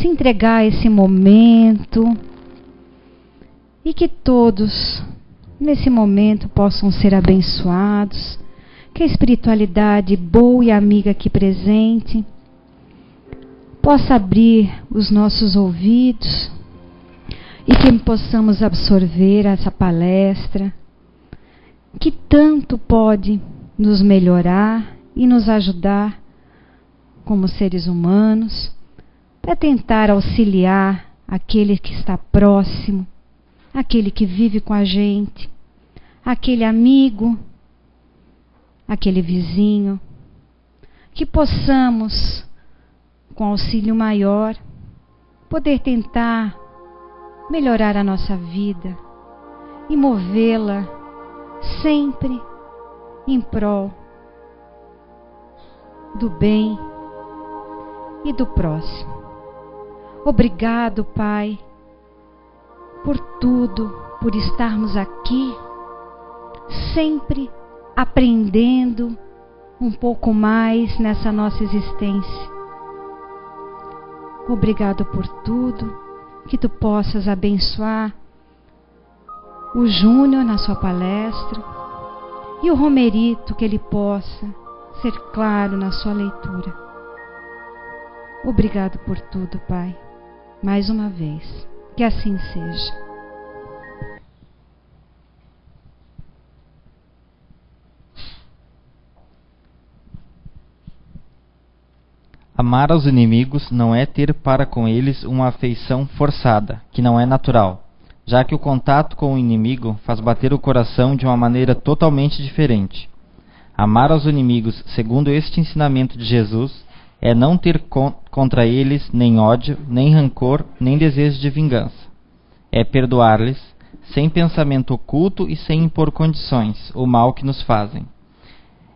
se entregar a esse momento e que todos, nesse momento, possam ser abençoados, que a espiritualidade boa e amiga aqui presente possa abrir os nossos ouvidos e que possamos absorver essa palestra, que tanto pode nos melhorar e nos ajudar como seres humanos, para tentar auxiliar aquele que está próximo, aquele que vive com a gente, aquele amigo, aquele vizinho, que possamos, com auxílio maior, poder tentar melhorar a nossa vida e movê-la sempre em prol do bem e do próximo. Obrigado, Pai, por tudo, por estarmos aqui, sempre aprendendo um pouco mais nessa nossa existência. Obrigado por tudo, que Tu possas abençoar o Júnior na sua palestra e o Romerito, que ele possa ser claro na sua leitura. Obrigado por tudo, Pai, mais uma vez, que assim seja. Amar aos inimigos não é ter para com eles uma afeição forçada, que não é natural, já que o contato com o inimigo faz bater o coração de uma maneira totalmente diferente. Amar aos inimigos, segundo este ensinamento de Jesus, é não ter contra eles nem ódio, nem rancor, nem desejo de vingança. É perdoar-lhes, sem pensamento oculto e sem impor condições, o mal que nos fazem.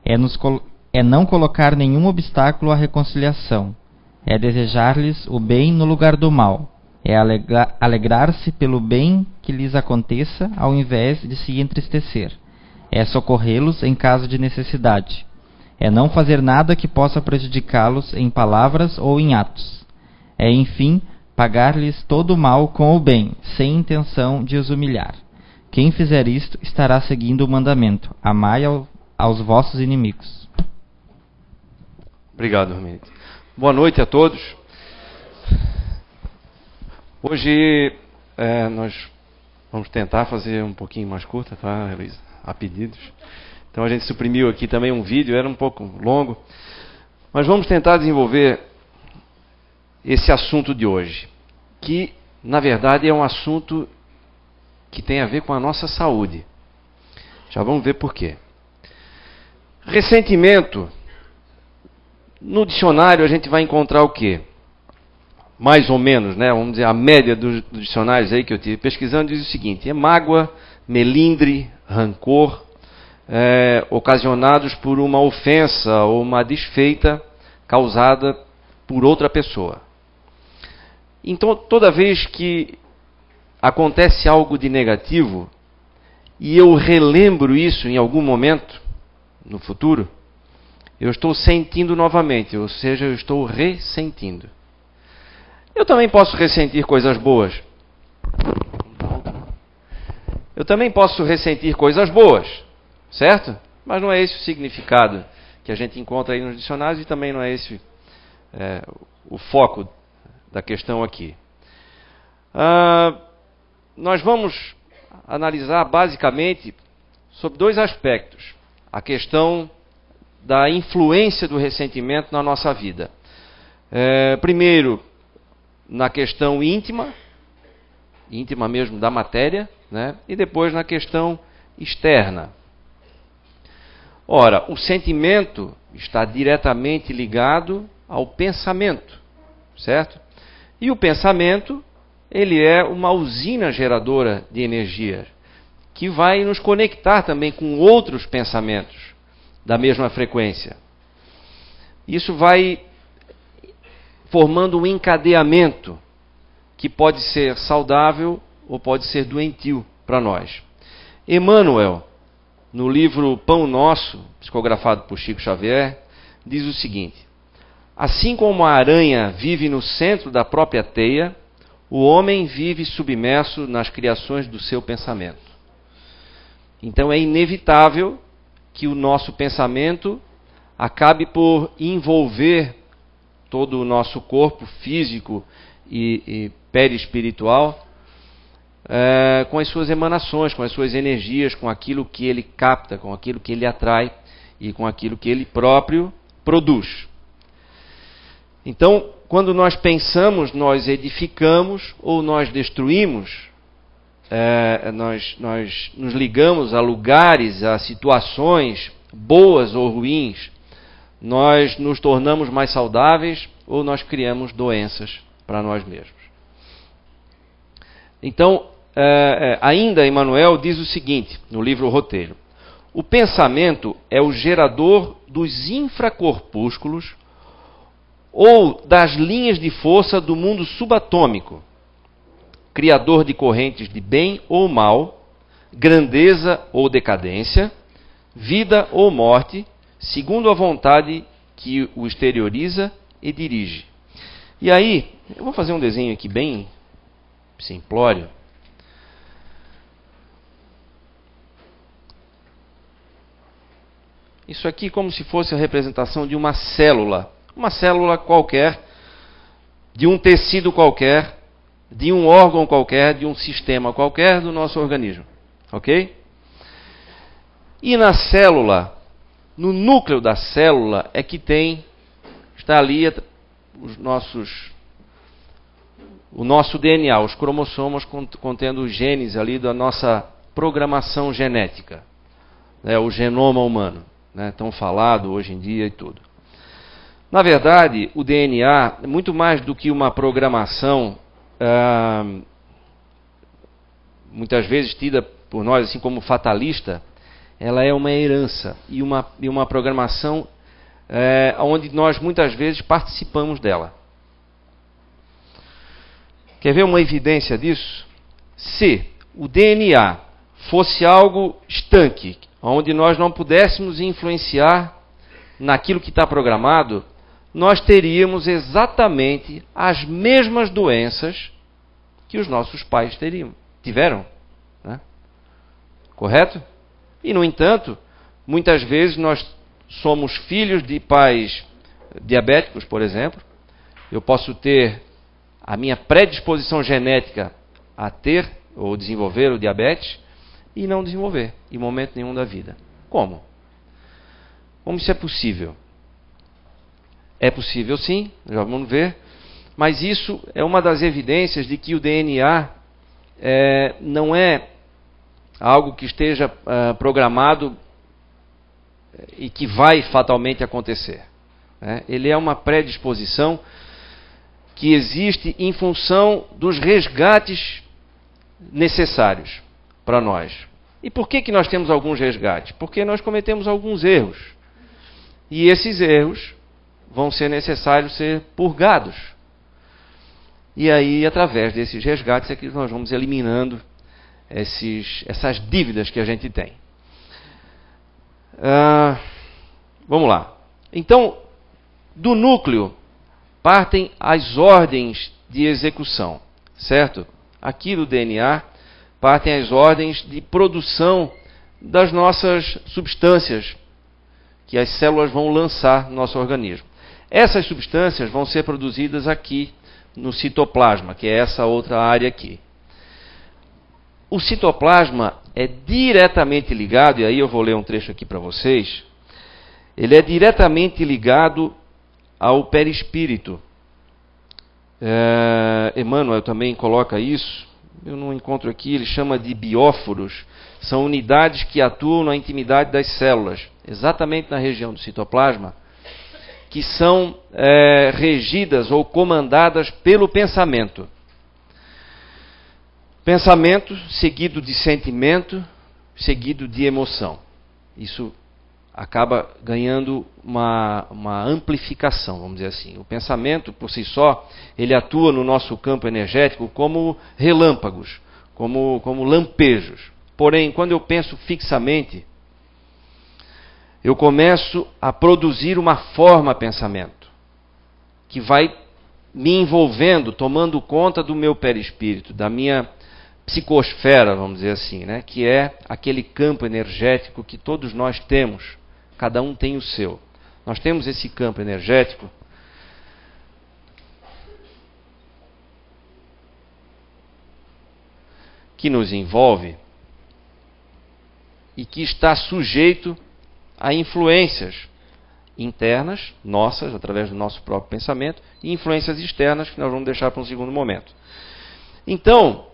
É não colocar nenhum obstáculo à reconciliação. É desejar-lhes o bem no lugar do mal. É alegrar-se pelo bem que lhes aconteça, ao invés de se entristecer. É socorrê-los em caso de necessidade. É não fazer nada que possa prejudicá-los em palavras ou em atos. É, enfim, pagar-lhes todo o mal com o bem, sem intenção de os humilhar. Quem fizer isto estará seguindo o mandamento: amai aos vossos inimigos. Obrigado, Romerito. Boa noite a todos. Hoje nós vamos tentar fazer um pouquinho mais curta, tá, Heloísa? A pedidos. Então a gente suprimiu aqui também um vídeo, era um pouco longo. Mas vamos tentar desenvolver esse assunto de hoje, que na verdade é um assunto que tem a ver com a nossa saúde. Já vamos ver por quê. Ressentimento. No dicionário a gente vai encontrar o quê? Mais ou menos, né? Vamos dizer, a média dos dicionários aí que eu tive pesquisando diz o seguinte: é mágoa, melindre, rancor, ocasionados por uma ofensa ou uma desfeita causada por outra pessoa. Então, toda vez que acontece algo de negativo e eu relembro isso em algum momento no futuro, eu estou sentindo novamente, ou seja, eu estou ressentindo. Eu também posso ressentir coisas boas. Eu também posso ressentir coisas boas, certo? Mas não é esse o significado que a gente encontra aí nos dicionários e também não é esse o foco da questão aqui. Nós vamos analisar basicamente sobre dois aspectos: a questão da influência do ressentimento na nossa vida. Primeiro, na questão íntima mesmo da matéria, né? E depois na questão externa. Ora, o sentimento está diretamente ligado ao pensamento, certo? E o pensamento, ele é uma usina geradora de energia, que vai nos conectar também com outros pensamentos da mesma frequência. Isso vai formando um encadeamento que pode ser saudável ou pode ser doentio para nós. Emmanuel, no livro Pão Nosso, psicografado por Chico Xavier, diz o seguinte: Assim como a aranha vive no centro da própria teia, o homem vive submerso nas criações do seu pensamento. Então é inevitável que o nosso pensamento acabe por envolver todo o nosso corpo físico e perispiritual com as suas emanações, com as suas energias, com aquilo que ele capta, com aquilo que ele atrai e com aquilo que ele próprio produz. Então, quando nós pensamos, nós edificamos ou nós destruímos, nós nos ligamos a lugares, a situações boas ou ruins, nós nos tornamos mais saudáveis ou nós criamos doenças para nós mesmos. Então, ainda Emmanuel diz o seguinte, no livro Roteiro: o pensamento é o gerador dos infracorpúsculos ou das linhas de força do mundo subatômico, criador de correntes de bem ou mal, grandeza ou decadência, vida ou morte, segundo a vontade que o exterioriza e dirige. E aí, eu vou fazer um desenho aqui bem simplório. Isso aqui como se fosse a representação de uma célula qualquer, de um tecido qualquer, de um órgão qualquer, de um sistema qualquer do nosso organismo. Ok? E na célula, no núcleo da célula é que está ali o nosso DNA, os cromossomos contendo os genes ali da nossa programação genética, o genoma humano, tão falado hoje em dia e tudo. Na verdade, o DNA é muito mais do que uma programação, muitas vezes tida por nós assim como fatalista. Ela é uma herança e uma programação onde nós muitas vezes participamos dela. Quer ver uma evidência disso? Se o DNA fosse algo estanque, onde nós não pudéssemos influenciar naquilo que está programado, nós teríamos exatamente as mesmas doenças que os nossos pais tiveram. Né? Correto? E, no entanto, muitas vezes nós somos filhos de pais diabéticos, por exemplo. Eu posso ter a minha predisposição genética a ter ou desenvolver o diabetes e não desenvolver em momento nenhum da vida. Como? Como isso é possível? É possível sim, já vamos ver, mas isso é uma das evidências de que o DNA não é algo que esteja programado e que vai fatalmente acontecer. Ele é uma predisposição que existe em função dos resgates necessários para nós. E por que nós temos alguns resgates? Porque nós cometemos alguns erros. E esses erros vão ser necessários ser purgados. E aí, através desses resgates, é que nós vamos eliminando essas dívidas que a gente tem. Vamos lá. Então, do núcleo partem as ordens de execução, certo? Aqui do DNA partem as ordens de produção das nossas substâncias que as células vão lançar no nosso organismo. Essas substâncias vão ser produzidas aqui no citoplasma, que é essa outra área aqui. O citoplasma é diretamente ligado, e aí eu vou ler um trecho aqui para vocês, ele é diretamente ligado ao perispírito. Emmanuel também coloca isso, eu não encontro aqui, ele chama de bióforos, são unidades que atuam na intimidade das células, exatamente na região do citoplasma, que são regidas ou comandadas pelo pensamento. Pensamento seguido de sentimento, seguido de emoção. Isso acaba ganhando uma amplificação, vamos dizer assim. O pensamento, por si só, ele atua no nosso campo energético como relâmpagos, como lampejos. Porém, quando eu penso fixamente, eu começo a produzir uma forma pensamento. que vai me envolvendo, tomando conta do meu perispírito, da minha psicosfera, vamos dizer assim, né? Que é aquele campo energético que todos nós temos, cada um tem o seu. Nós temos esse campo energético que nos envolve e que está sujeito a influências internas, nossas, através do nosso próprio pensamento, e influências externas, que nós vamos deixar para um segundo momento. Então,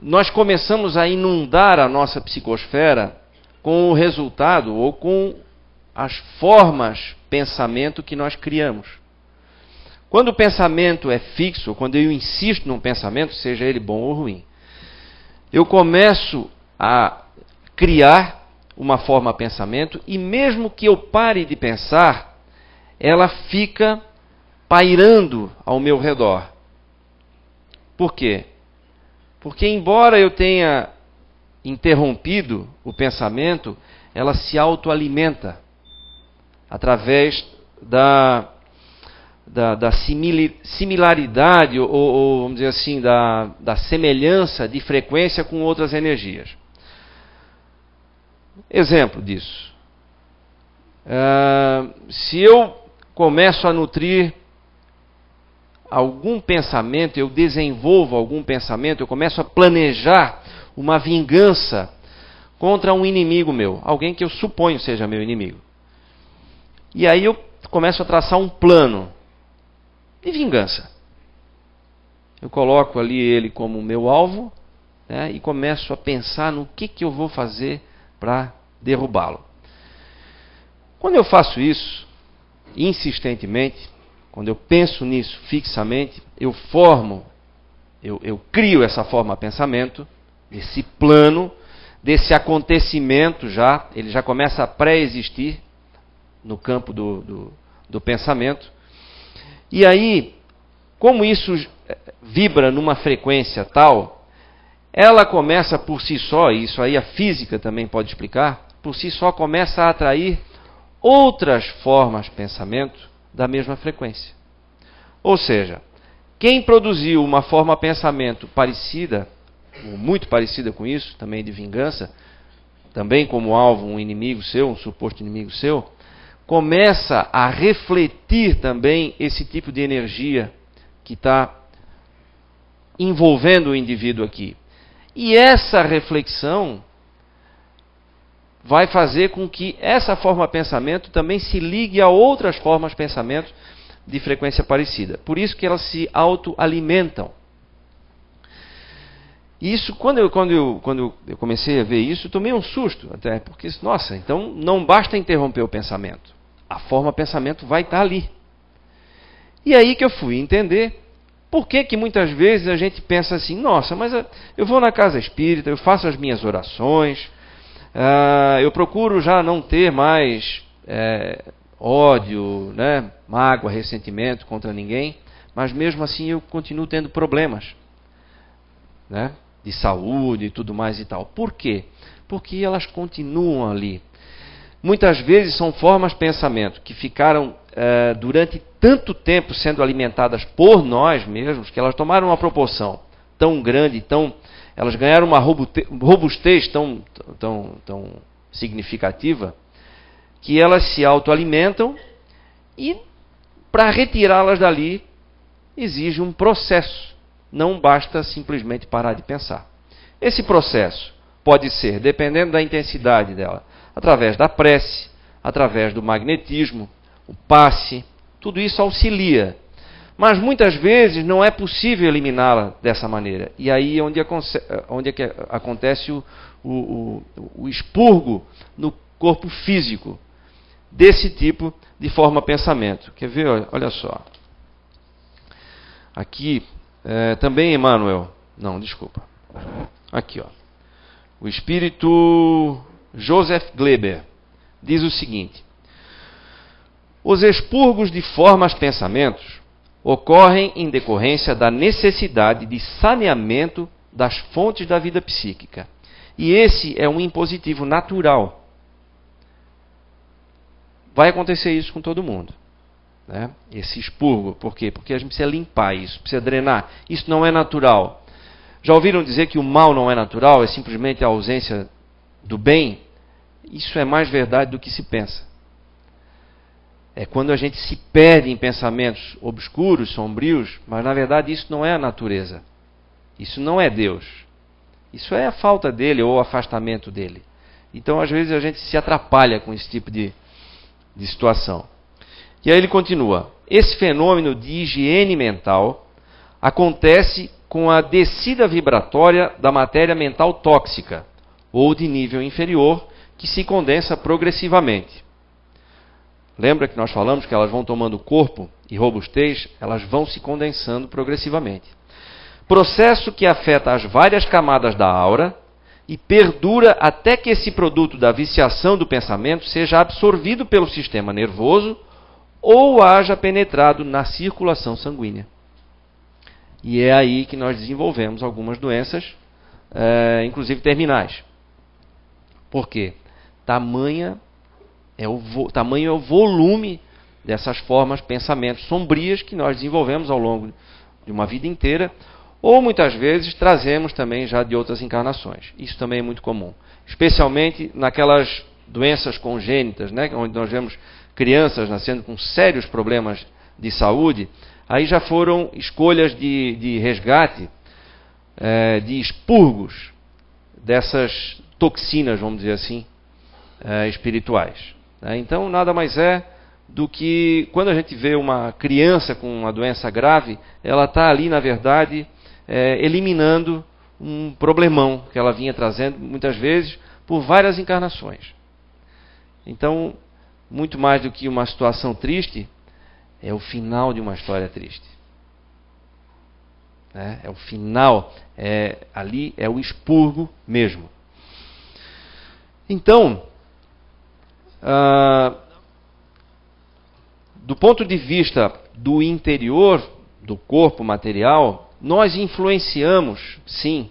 nós começamos a inundar a nossa psicosfera com o resultado, ou com as formas pensamento que nós criamos. Quando o pensamento é fixo, quando eu insisto num pensamento, seja ele bom ou ruim, eu começo a criar uma forma pensamento, e mesmo que eu pare de pensar, ela fica pairando ao meu redor. Por quê? Porque embora eu tenha interrompido o pensamento, ela se autoalimenta através da similaridade, ou vamos dizer assim, da semelhança de frequência com outras energias. Exemplo disso. Se eu começo a nutrir algum pensamento, eu desenvolvo algum pensamento, eu começo a planejar uma vingança contra um inimigo meu, alguém que eu suponho seja meu inimigo. E aí eu começo a traçar um plano de vingança. Eu coloco ali ele como meu alvo, né, e começo a pensar no que eu vou fazer para derrubá-lo. Quando eu faço isso, insistentemente, quando eu penso nisso fixamente, eu crio essa forma pensamento, esse plano, desse acontecimento já, ele já começa a pré-existir no campo do pensamento. E aí, como isso vibra numa frequência tal, ela começa por si só, e isso aí a física também pode explicar, por si só começa a atrair outras formas de pensamento da mesma frequência. Ou seja, quem produziu uma forma de pensamento parecida, ou muito parecida com isso, também de vingança, também como alvo um inimigo seu, um suposto inimigo seu, começa a refletir também esse tipo de energia que está envolvendo o indivíduo aqui. E essa reflexão vai fazer com que essa forma de pensamento também se ligue a outras formas de pensamento de frequência parecida. Por isso que elas se autoalimentam. Isso, quando eu comecei a ver isso, eu tomei um susto, até porque, nossa, então não basta interromper o pensamento. A forma de pensamento vai estar ali. E aí que eu fui entender por que muitas vezes a gente pensa assim, nossa, mas eu vou na casa espírita, eu faço as minhas orações, eu procuro já não ter mais ódio, né, mágoa, ressentimento contra ninguém, mas mesmo assim eu continuo tendo problemas, né, de saúde e tudo mais e tal. Por quê? Porque elas continuam ali. Muitas vezes são formas de pensamento que ficaram durante tanto tempo sendo alimentadas por nós mesmos, que elas tomaram uma proporção tão grande, elas ganharam uma robustez tão significativa, que elas se autoalimentam, e para retirá-las dali exige um processo. Não basta simplesmente parar de pensar. Esse processo pode ser, dependendo da intensidade dela, através da prece, através do magnetismo, o passe, tudo isso auxilia. Mas muitas vezes não é possível eliminá-la dessa maneira. E aí é onde acontece o expurgo no corpo físico desse tipo de forma pensamento. Quer ver? Olha só. Aqui, também Emmanuel. Não, desculpa. Aqui, ó. O espírito Joseph Gleber diz o seguinte: os expurgos de formas pensamentos ocorrem em decorrência da necessidade de saneamento das fontes da vida psíquica. E esse é um impositivo natural. Vai acontecer isso com todo mundo, né? Esse expurgo. Por quê? Porque a gente precisa limpar isso, precisa drenar. Isso não é natural. Já ouviram dizer que o mal não é natural, é simplesmente a ausência do bem? Isso é mais verdade do que se pensa. É quando a gente se perde em pensamentos obscuros, sombrios, mas na verdade isso não é a natureza. Isso não é Deus. Isso é a falta dele ou o afastamento dele. Então às vezes a gente se atrapalha com esse tipo de situação. E aí ele continua: esse fenômeno de higiene mental acontece com a descida vibratória da matéria mental tóxica, ou de nível inferior, que se condensa progressivamente. Lembra que nós falamos que elas vão tomando corpo e robustez, elas vão se condensando progressivamente. Processo que afeta as várias camadas da aura e perdura até que esse produto da viciação do pensamento seja absorvido pelo sistema nervoso ou haja penetrado na circulação sanguínea. E é aí que nós desenvolvemos algumas doenças, inclusive terminais. Por quê? Tamanho é o volume dessas formas, pensamentos sombrias que nós desenvolvemos ao longo de uma vida inteira, ou muitas vezes trazemos também já de outras encarnações. Isso também é muito comum, especialmente naquelas doenças congênitas, né, onde nós vemos crianças nascendo com sérios problemas de saúde. Aí já foram escolhas de resgate, de expurgos dessas toxinas, vamos dizer assim, espirituais. Então, nada mais é do que quando a gente vê uma criança com uma doença grave, ela está ali, na verdade, eliminando um problemão que ela vinha trazendo, muitas vezes, por várias encarnações. Então, muito mais do que uma situação triste, é o final de uma história triste. É o final, ali é o expurgo mesmo. Então, do ponto de vista do interior do corpo material, nós influenciamos, sim,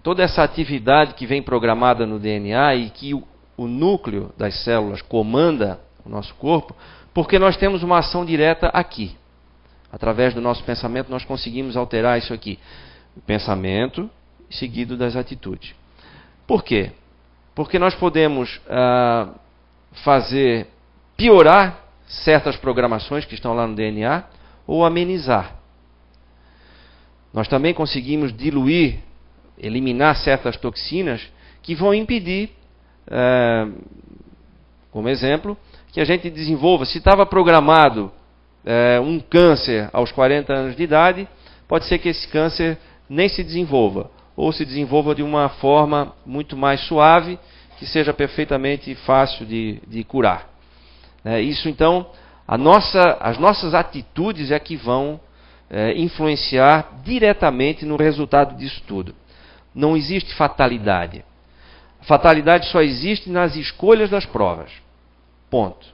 toda essa atividade que vem programada no DNA e que o núcleo das células comanda o nosso corpo, porque nós temos uma ação direta aqui. Através do nosso pensamento nós conseguimos alterar isso aqui. O pensamento seguido das atitudes. Por quê? Porque nós podemos fazer piorar certas programações que estão lá no DNA ou amenizar. Nós também conseguimos diluir, eliminar certas toxinas que vão impedir, como exemplo, que a gente desenvolva. Se estava programado um câncer aos 40 anos de idade, pode ser que esse câncer nem se desenvolva, ou se desenvolva de uma forma muito mais suave, que seja perfeitamente fácil de curar. Isso então, as nossas atitudes é que vão influenciar diretamente no resultado disso tudo. Não existe fatalidade. A fatalidade só existe nas escolhas das provas. Ponto.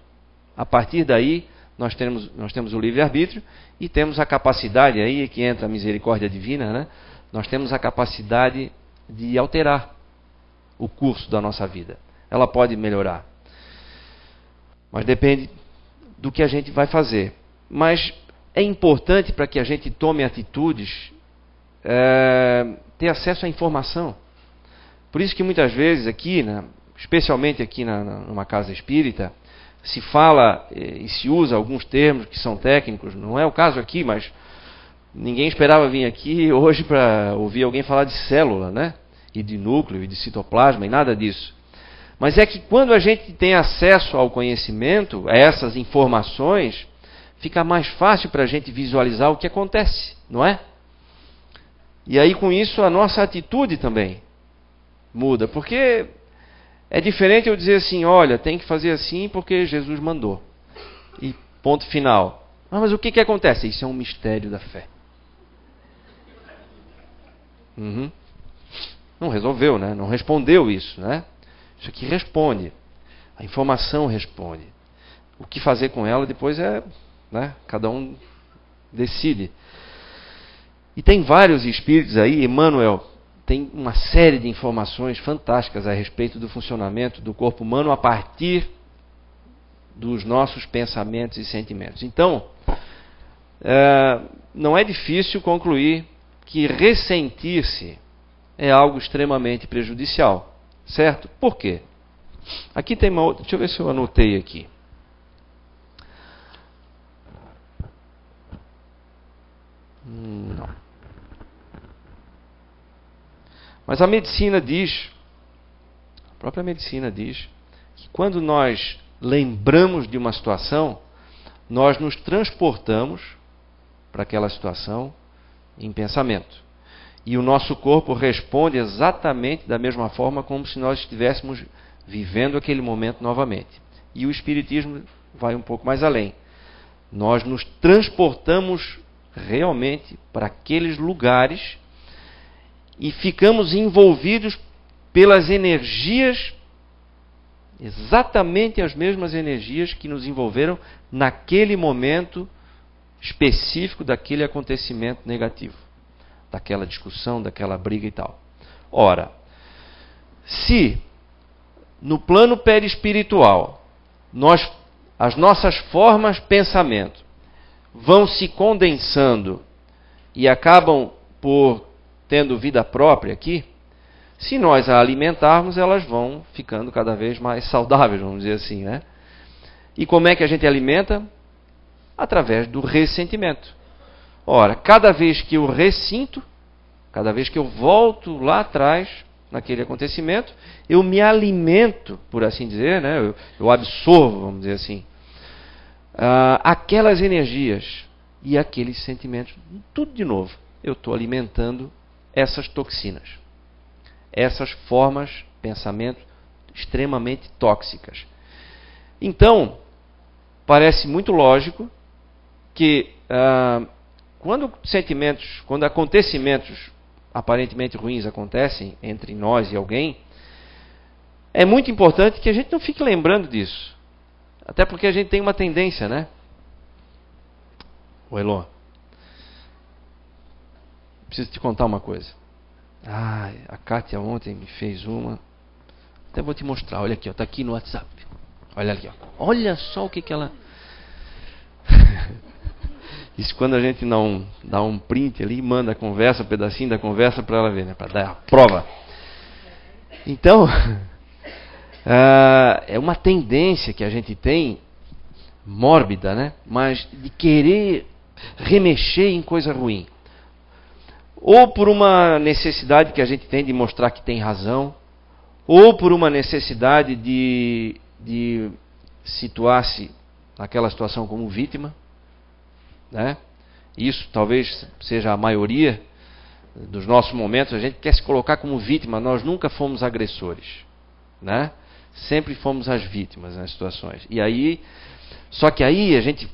A partir daí, nós temos o livre-arbítrio e temos a capacidade, aí é que entra a misericórdia divina, né? Nós temos a capacidade de alterar o curso da nossa vida. Ela pode melhorar. Mas depende do que a gente vai fazer. Mas é importante para que a gente tome atitudes, ter acesso à informação. Por isso que muitas vezes aqui, especialmente aqui numa casa espírita, se fala e se usa alguns termos que são técnicos. Não é o caso aqui, mas ninguém esperava vir aqui hoje para ouvir alguém falar de célula, né? E de núcleo, e de citoplasma, e nada disso. Mas é que quando a gente tem acesso ao conhecimento, a essas informações, fica mais fácil para a gente visualizar o que acontece, não é? E aí com isso a nossa atitude também muda, porque é diferente eu dizer assim, olha, tem que fazer assim porque Jesus mandou. E ponto final. Mas o que acontece? Isso é um mistério da fé. Não resolveu, né? Não respondeu isso, né? Isso aqui responde. A informação responde. O que fazer com ela depois cada um decide. E tem vários espíritos aí, Emmanuel tem uma série de informações fantásticas a respeito do funcionamento do corpo humano a partir dos nossos pensamentos e sentimentos. Então, não é difícil concluir que ressentir-se é algo extremamente prejudicial, certo? Por quê? Aqui tem uma outra, deixa eu ver se eu anotei aqui. Não. Mas a medicina diz, a própria medicina diz, que quando nós lembramos de uma situação, nós nos transportamos para aquela situação em pensamento. E o nosso corpo responde exatamente da mesma forma como se nós estivéssemos vivendo aquele momento novamente. E o Espiritismo vai um pouco mais além. Nós nos transportamos realmente para aqueles lugares e ficamos envolvidos pelas energias, exatamente as mesmas energias que nos envolveram naquele momento específico daquele acontecimento negativo, daquela discussão, daquela briga e tal. Ora, se no plano perispiritual as nossas formas de pensamento vão se condensando e acabam por tendo vida própria aqui, se nós a alimentarmos, elas vão ficando cada vez mais saudáveis, vamos dizer assim, né? E como é que a gente alimenta? Através do ressentimento. Ora, cada vez que eu ressinto, cada vez que eu volto lá atrás, naquele acontecimento, eu me alimento, por assim dizer, né? Eu absorvo, vamos dizer assim, aquelas energias e aqueles sentimentos, tudo de novo. Eu estou alimentando essas toxinas, essas formas de pensamento extremamente tóxicas. Então, parece muito lógico que quando acontecimentos aparentemente ruins acontecem entre nós e alguém, é muito importante que a gente não fique lembrando disso. Até porque a gente tem uma tendência, né? Ô Elô, preciso te contar uma coisa. A Kátia ontem me fez uma. Até vou te mostrar, olha aqui, está aqui no WhatsApp. Olha aqui, ó. Olha só o que ela... Isso quando a gente não dá um print ali, manda a conversa, um pedacinho da conversa para ela ver, né? Para dar a prova. Então, é uma tendência que a gente tem, mórbida, né? Mas de querer remexer em coisa ruim. Ou por uma necessidade que a gente tem de mostrar que tem razão, ou por uma necessidade de situar-se naquela situação como vítima, né? Isso talvez seja a maioria dos nossos momentos. A gente quer se colocar como vítima. Nós nunca fomos agressores, né? Sempre fomos as vítimas nas situações. E aí, só que aí a gente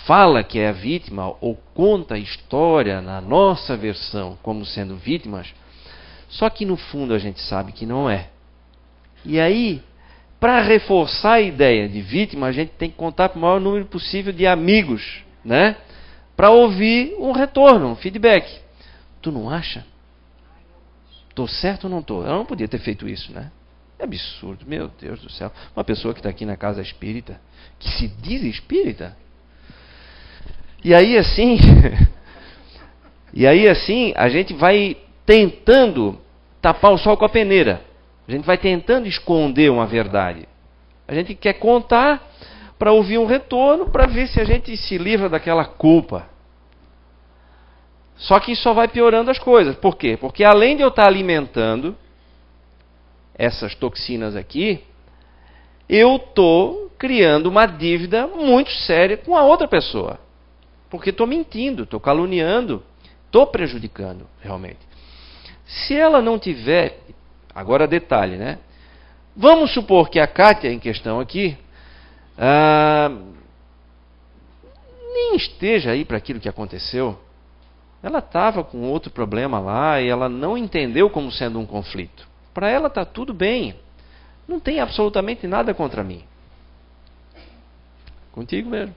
fala que é a vítima ou conta a história na nossa versão como sendo vítimas, só que no fundo a gente sabe que não é. E aí, para reforçar a ideia de vítima, a gente tem que contar para o maior número possível de amigos, né? Para ouvir um retorno, um feedback. Tu não acha? Estou certo ou não estou? Eu não podia ter feito isso, né? É absurdo, meu Deus do céu. Uma pessoa que está aqui na casa espírita, que se diz espírita. E aí assim, a gente vai tentando tapar o sol com a peneira. A gente vai tentando esconder uma verdade. A gente quer contar para ouvir um retorno, para ver se a gente se livra daquela culpa. Só que isso só vai piorando as coisas. Por quê? Porque além de eu estar alimentando essas toxinas aqui, eu estou criando uma dívida muito séria com a outra pessoa. Porque estou mentindo, estou caluniando, estou prejudicando realmente. Se ela não tiver... Agora detalhe, né? Vamos supor que a Kátia em questão aqui nem esteja aí para aquilo que aconteceu. Ela estava com outro problema lá e ela não entendeu como sendo um conflito. Para ela está tudo bem. Não tem absolutamente nada contra mim. Contigo mesmo.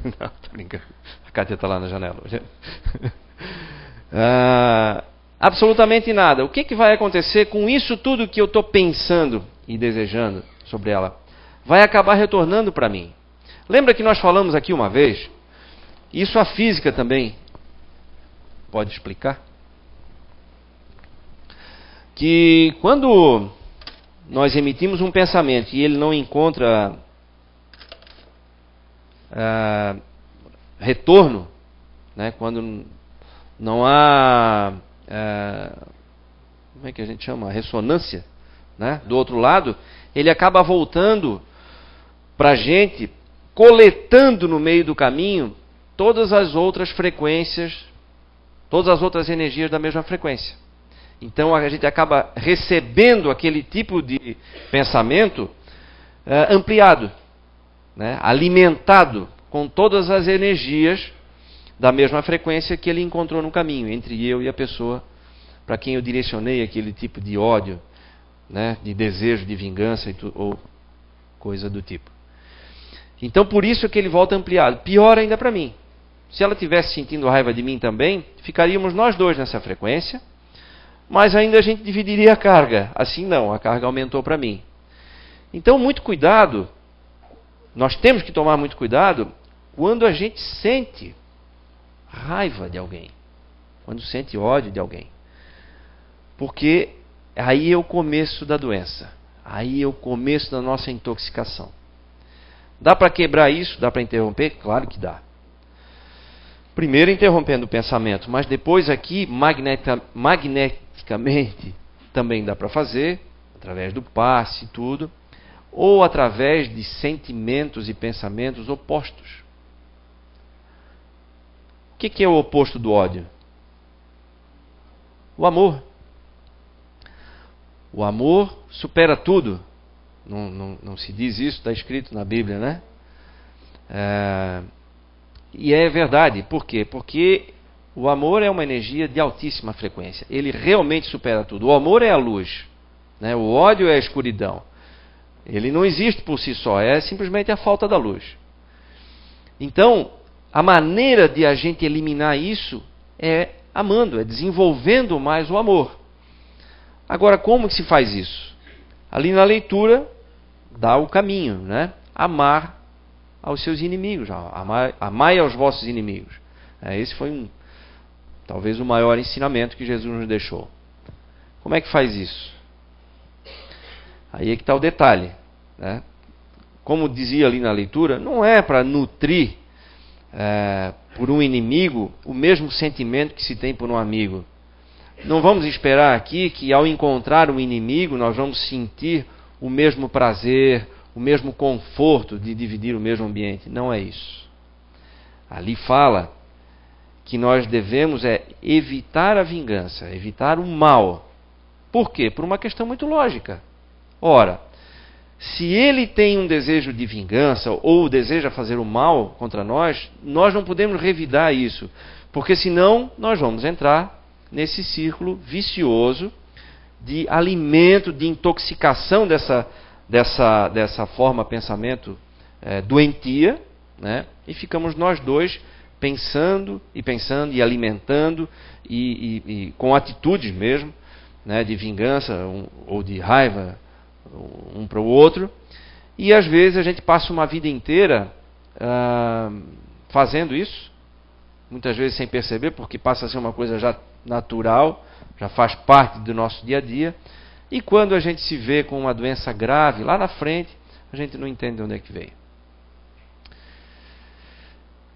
Não, tô brincando. A Kátia está lá na janela. Absolutamente nada. O que vai acontecer com isso tudo que eu estou pensando e desejando sobre ela? vai acabar retornando para mim. Lembra que nós falamos aqui uma vez, isso a física também pode explicar, que quando nós emitimos um pensamento e ele não encontra retorno, né, quando não há, como é que a gente chama? Ressonância, né, do outro lado, ele acaba voltando para a gente, coletando no meio do caminho todas as outras frequências, todas as outras energias da mesma frequência. Então a gente acaba recebendo aquele tipo de pensamento ampliado, né, alimentado com todas as energias da mesma frequência que ele encontrou no caminho, entre eu e a pessoa para quem eu direcionei aquele tipo de ódio, né, de desejo de vingança ou coisa do tipo. Então por isso que ele volta ampliado. Pior ainda para mim. Se ela estivesse sentindo raiva de mim também, ficaríamos nós dois nessa frequência, mas ainda a gente dividiria a carga. Assim não, a carga aumentou para mim. Então muito cuidado, nós temos que tomar muito cuidado quando a gente sente raiva de alguém, quando sente ódio de alguém. Porque aí é o começo da doença, aí é o começo da nossa intoxicação. Dá para quebrar isso? Dá para interromper? Claro que dá. Primeiro interrompendo o pensamento, mas depois aqui, magneticamente, também dá para fazer, através do passe e tudo, ou através de sentimentos e pensamentos opostos. O que é o oposto do ódio? O amor. O amor supera tudo. Não se diz isso, está escrito na Bíblia, né? E é verdade. Por quê? Porque o amor é uma energia de altíssima frequência. Ele realmente supera tudo. O amor é a luz, né? O ódio é a escuridão. Ele não existe por si só, é simplesmente a falta da luz. Então, a maneira de a gente eliminar isso é amando, é desenvolvendo mais o amor. Agora, como que se faz isso? Ali na leitura, dá o caminho, né? Amar aos seus inimigos, amai aos vossos inimigos. Esse foi talvez o maior ensinamento que Jesus nos deixou. Como é que faz isso? Aí é que está o detalhe, né? Como dizia ali na leitura, não é para nutrir por um inimigo o mesmo sentimento que se tem por um amigo. Não vamos esperar aqui que ao encontrar um inimigo nós vamos sentir o mesmo prazer, o mesmo conforto de dividir o mesmo ambiente. Não é isso. Ali fala que nós devemos evitar a vingança, evitar o mal. Por quê? Por uma questão muito lógica. Ora, se ele tem um desejo de vingança ou deseja fazer o mal contra nós, nós não podemos revidar isso, porque senão nós vamos entrar nesse círculo vicioso de alimento, de intoxicação dessa forma pensamento doentia, né? E ficamos nós dois pensando e alimentando e com atitudes mesmo, né, de vingança ou de raiva um para o outro, e às vezes a gente passa uma vida inteira fazendo isso, muitas vezes sem perceber, porque passa a ser uma coisa já natural, já faz parte do nosso dia a dia, e quando a gente se vê com uma doença grave lá na frente, a gente não entende de onde é que veio.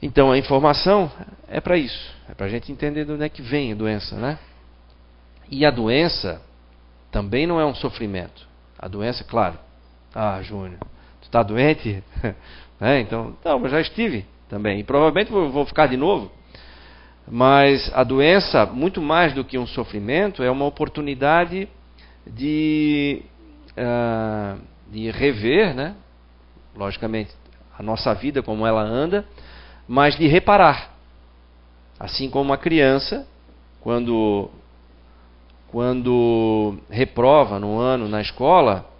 Então a informação é para isso, é para a gente entender de onde é que vem a doença, né? E a doença também não é um sofrimento. A doença, claro. Ah, Júnior, tu está doente? Então, não, mas já estive também. E provavelmente vou ficar de novo. Mas a doença, muito mais do que um sofrimento, é uma oportunidade de rever, né? Logicamente, a nossa vida como ela anda, mas de reparar. Assim como uma criança, quando reprova no ano na escola,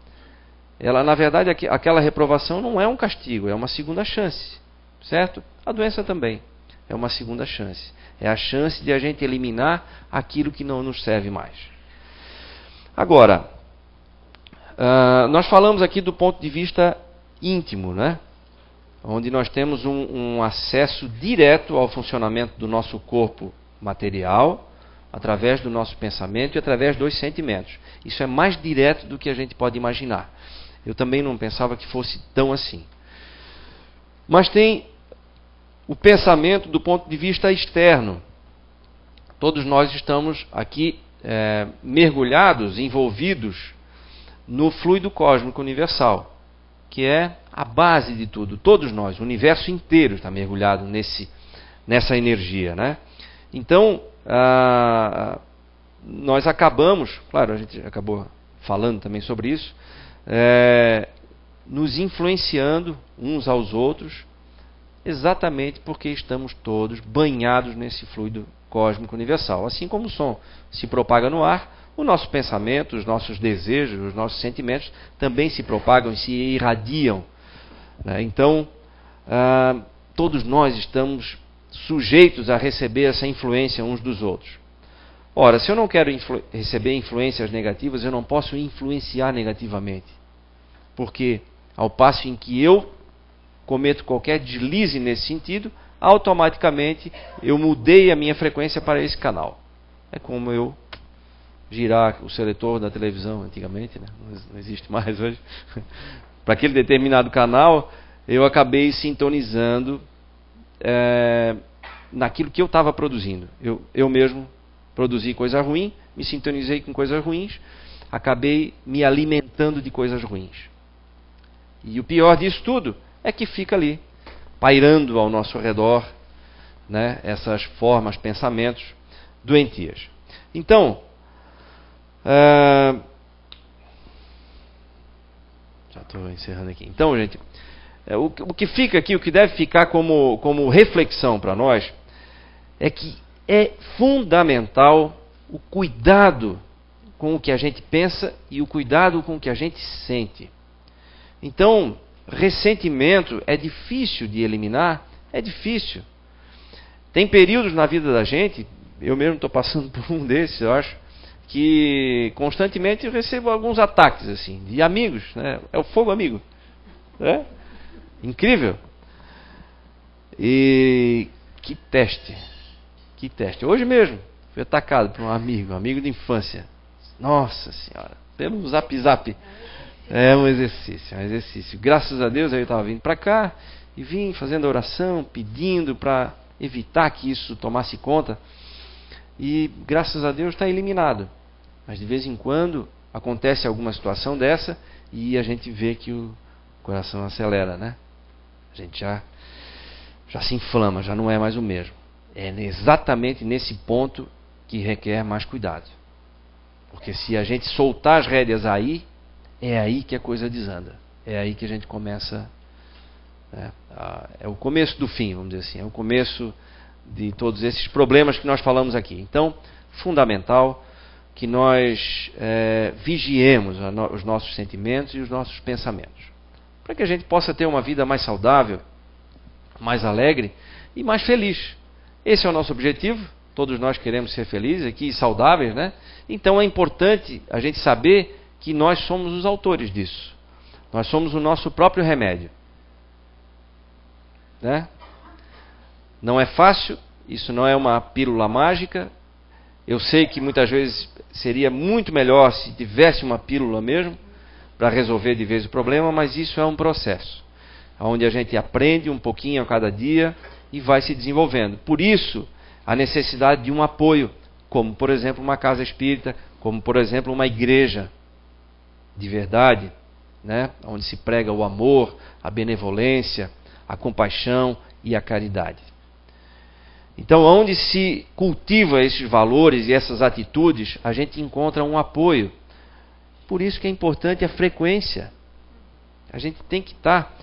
ela, na verdade, aquela reprovação não é um castigo, é uma segunda chance, certo? A doença também é uma segunda chance. É a chance de a gente eliminar aquilo que não nos serve mais. Agora, nós falamos aqui do ponto de vista íntimo, né? Onde nós temos um acesso direto ao funcionamento do nosso corpo material, através do nosso pensamento e através dos sentimentos. Isso é mais direto do que a gente pode imaginar. Eu também não pensava que fosse tão assim. Mas tem o pensamento do ponto de vista externo. Todos nós estamos aqui mergulhados, envolvidos no fluido cósmico universal, que é a base de tudo. Todos nós, o universo inteiro está mergulhado nessa energia, né? Então, nós acabamos, claro, a gente acabou falando também sobre isso, nos influenciando uns aos outros, exatamente porque estamos todos banhados nesse fluido cósmico universal. Assim como o som se propaga no ar, o nosso pensamento, os nossos desejos, os nossos sentimentos também se propagam e se irradiam, né? Então, todos nós estamos sujeitos a receber essa influência uns dos outros. Ora, se eu não quero receber influências negativas, eu não posso influenciar negativamente. Porque, ao passo em que eu cometo qualquer deslize nesse sentido, automaticamente eu mudei a minha frequência para esse canal. É como eu girar o seletor da televisão antigamente, né? Não existe mais hoje. Para aquele determinado canal, eu acabei sintonizando naquilo que eu estava produzindo. Eu mesmo produzi coisa ruim, me sintonizei com coisas ruins, acabei me alimentando de coisas ruins. E o pior disso tudo é que fica ali, pairando ao nosso redor, né, essas formas, pensamentos doentias. Então, já estou encerrando aqui. Então, gente, o que fica aqui, o que deve ficar como reflexão para nós, é que é fundamental o cuidado com o que a gente pensa e o cuidado com o que a gente sente. Então, ressentimento é difícil de eliminar? É difícil. Tem períodos na vida da gente, eu mesmo estou passando por um desses, eu acho, que constantemente eu recebo alguns ataques assim, de amigos, né? É o fogo amigo. É? Incrível. E que teste. Que teste. Hoje mesmo fui atacado por um amigo de infância. Nossa Senhora, pelo zap. É um exercício. Graças a Deus eu estava vindo para cá e vim fazendo oração, pedindo para evitar que isso tomasse conta. E graças a Deus está eliminado. Mas de vez em quando acontece alguma situação dessa e a gente vê que o coração acelera, né? A gente já se inflama, já não é mais o mesmo. É exatamente nesse ponto que requer mais cuidado. Porque se a gente soltar as rédeas aí, é aí que a coisa desanda. É aí que a gente começa... é o começo do fim, vamos dizer assim. É o começo de todos esses problemas que nós falamos aqui. Então, fundamental que nós vigiemos os nossos sentimentos e os nossos pensamentos. Para que a gente possa ter uma vida mais saudável, mais alegre e mais feliz. Esse é o nosso objetivo. Todos nós queremos ser felizes aqui e saudáveis, né? Então é importante a gente saber que nós somos os autores disso. Nós somos o nosso próprio remédio. Né? Não é fácil, isso não é uma pílula mágica. Eu sei que muitas vezes seria muito melhor se tivesse uma pílula mesmo para resolver de vez o problema, mas isso é um processo, onde a gente aprende um pouquinho a cada dia e vai se desenvolvendo. Por isso, a necessidade de um apoio, como por exemplo uma casa espírita, como por exemplo uma igreja de verdade, né? Onde se prega o amor, a benevolência, a compaixão e a caridade. Então, onde se cultiva esses valores e essas atitudes, a gente encontra um apoio. Por isso que é importante a frequência. A gente tem que estar...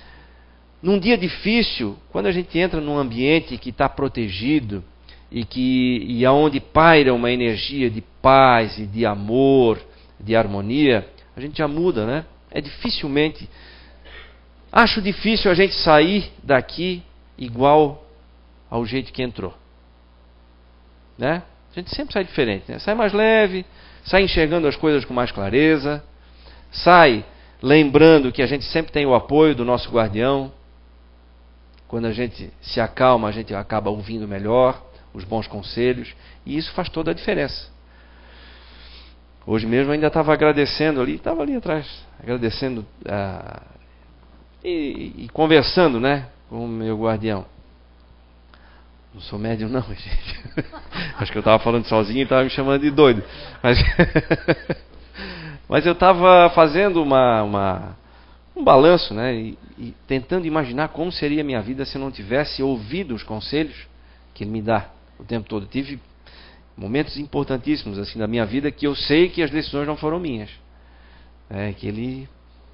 Num dia difícil, quando a gente entra num ambiente que está protegido e aonde paira uma energia de paz e de amor, de harmonia, a gente já muda, né? Acho difícil a gente sair daqui igual ao jeito que entrou. Né? A gente sempre sai diferente, né? Sai mais leve, sai enxergando as coisas com mais clareza, sai lembrando que a gente sempre tem o apoio do nosso guardião. Quando a gente se acalma, a gente acaba ouvindo melhor os bons conselhos, e isso faz toda a diferença. Hoje mesmo eu ainda estava agradecendo ali, estava ali atrás, agradecendo e conversando, né, com o meu guardião. Não sou médium não, gente. Acho que eu estava falando sozinho e estava me chamando de doido. Mas eu estava fazendo um balanço, né, e tentando imaginar como seria a minha vida se eu não tivesse ouvido os conselhos que ele me dá o tempo todo. Tive momentos importantíssimos assim da minha vida que eu sei que as decisões não foram minhas. Que ele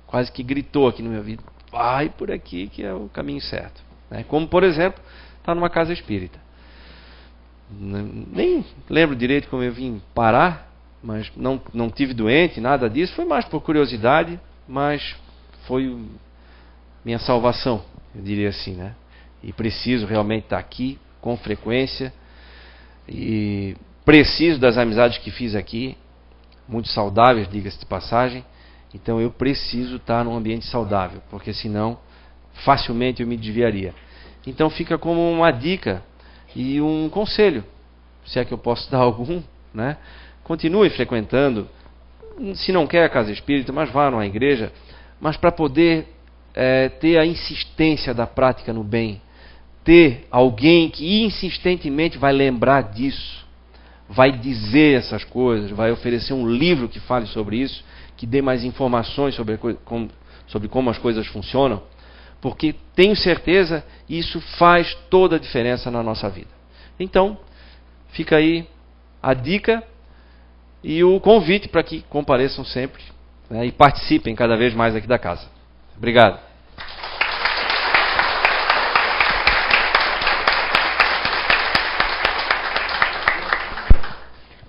quase que gritou aqui na minha vida: vai por aqui que é o caminho certo. Como, por exemplo, estar numa casa espírita. Nem lembro direito como eu vim parar, mas não tive doente, nada disso. Foi mais por curiosidade, mas foi minha salvação, eu diria assim, né? E preciso realmente estar aqui com frequência. E preciso das amizades que fiz aqui, muito saudáveis, diga-se de passagem. Então eu preciso estar num ambiente saudável, porque senão facilmente eu me desviaria. Então fica como uma dica e um conselho, se é que eu posso dar algum, né? Continue frequentando, se não quer a casa espírita, mas vá numa igreja, mas para poder ter a insistência da prática no bem, ter alguém que insistentemente vai lembrar disso, vai dizer essas coisas, vai oferecer um livro que fale sobre isso, que dê mais informações sobre como as coisas funcionam, porque tenho certeza isso faz toda a diferença na nossa vida. Então, fica aí a dica e o convite para que compareçam sempre, né, e participem cada vez mais aqui da casa. Obrigado.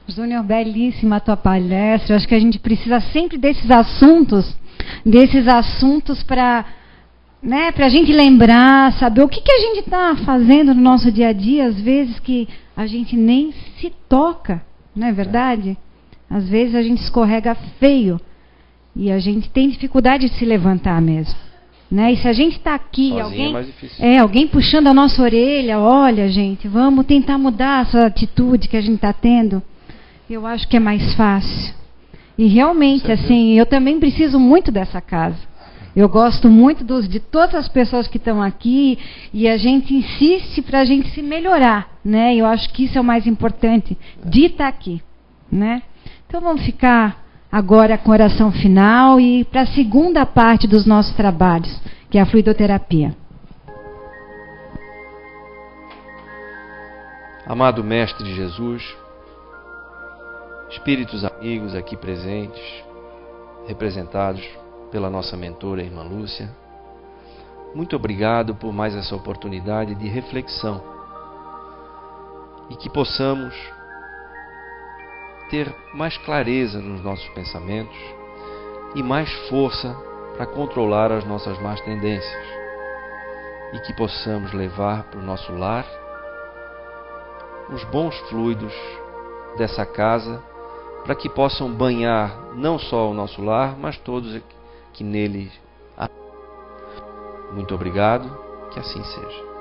Júnior, belíssima a tua palestra. Eu acho que a gente precisa sempre desses assuntos para, né, para a gente lembrar, saber o que a gente está fazendo no nosso dia a dia, às vezes que a gente nem se toca, não é verdade? Às vezes a gente escorrega feio e a gente tem dificuldade de se levantar mesmo, né? E se a gente está aqui, alguém puxando a nossa orelha, olha, gente, vamos tentar mudar essa atitude que a gente está tendo, eu acho que é mais fácil. E realmente, assim, eu também preciso muito dessa casa. Eu gosto muito de todas as pessoas que estão aqui, e a gente insiste para a gente se melhorar, né? Eu acho que isso é o mais importante, de estar aqui, né? Então vamos ficar agora com a oração final e para a segunda parte dos nossos trabalhos, que é a fluidoterapia. Amado Mestre Jesus, espíritos amigos aqui presentes, representados pela nossa mentora, a irmã Lúcia, muito obrigado por mais essa oportunidade de reflexão e que possamos ter mais clareza nos nossos pensamentos e mais força para controlar as nossas más tendências, e que possamos levar para o nosso lar os bons fluidos dessa casa, para que possam banhar não só o nosso lar, mas todos que nele há. Muito obrigado, que assim seja.